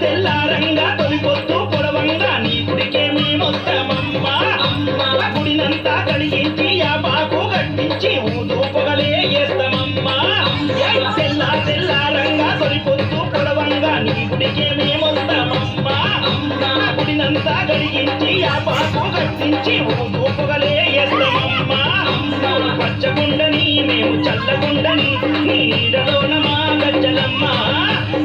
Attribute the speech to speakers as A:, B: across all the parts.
A: తెల్లారంగా తొలిపొద్దు పొడవంగా నీ గుడికే మేమొస్తామమ్మా. గుడినంతా గడిగించి ఆ పాకు కట్టించి ఊదు పొగలే వేస్తామమ్మా. పచ్చగుండని మేము చల్లగుండని నీ నీడలోన మా గజ్జలమ్మ.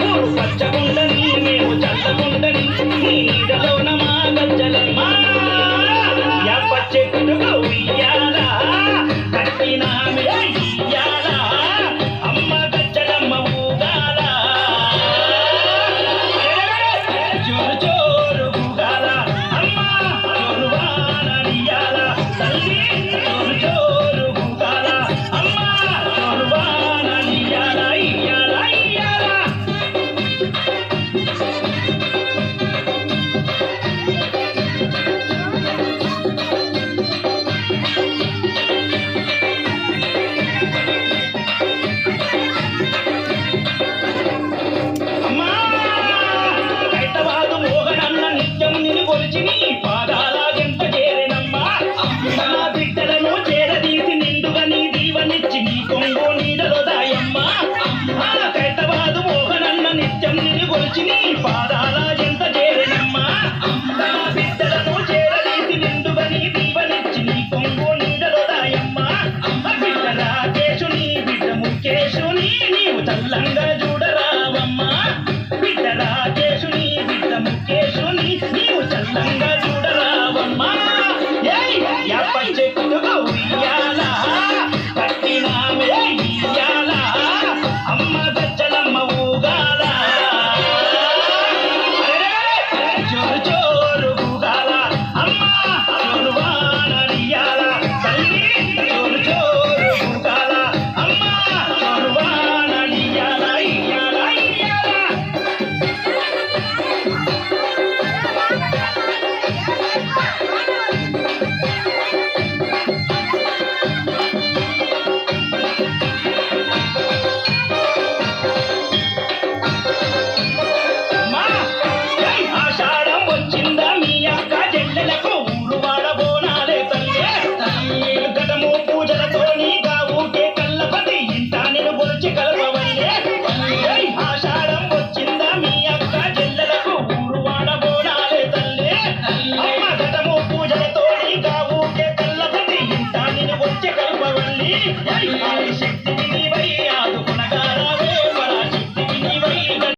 A: ఊరు పచ్చగుండని మేము చల్లగుండని నీ నీడలోన మా గజ్జలమ్మ. యాప చెట్టుకు ఉయ్యాల కట్టినామే ఇయ్యాల అమ్మ గజ్జలమ్మ ఊగాల. జోరు జోరు ఊగాల అమ్మ జోరువానడియాల తల్లి. జోరు జోరు ఊగాల అమ్మ జోరువానడియాల ఇయ్యాల ఇయ్యాల. కొలిచి నీ పాదాలాగెంత చేరెనమ్మా. నా బిడ్డలను చేరదీసి నిండుగా నీ దీవనిచ్చి నీ కొంగు నీడలో దాయమ్మా. కైతవాదు మోహనన్న నిత్యం నిన్ను కొలిచి నీ పాదాలాగెంత చేరెనమ్మా. నా బిడ్డలను చేరదీసి నిండుగా నీ దీవనిచ్చి నీ కొంగు నీడలో దాయమ్మా. బిడ్డ రాకేశుని బిడ్డ ముఖేశుని నీవు చల్లంగా చూడరావమ్మా. బిడ్డ రాకేశుని బిడ్డ ముఖేశుని నీవు చల్లంగా చూడరావమ్మా. యాప చెట్టుగా ఉయ్యాల కట్టినామే ఇయ్యాల అమ్మ గజ్జలమ్మ ఊగాల. జోరు జోరు ఊగాల అమ్మ జోరువానడియాల తల్లి. జోరు జోరు ఊగాల అమ్మ జోరువానడియాల ఇయ్యాల ఇయ్యాల. ఆషాఢం వచ్చిందా మీ అక్క చెల్లెలకు ఊరు వాడబోనాలే తల్లి. గతము పూజలతో నీగా ఊకే కల్లపతి ఇంట నేను గొలిచి కలపవల్లే. ఆషాఢం వచ్చిందా మీ అక్క చెల్లెలకు ఊరు వాడబోనాలే తల్లి. అమ్మ గతము పూజలతో నీగా ఊకే కల్లపతి ఇంట నేను గొలిచి కలపవల్లి.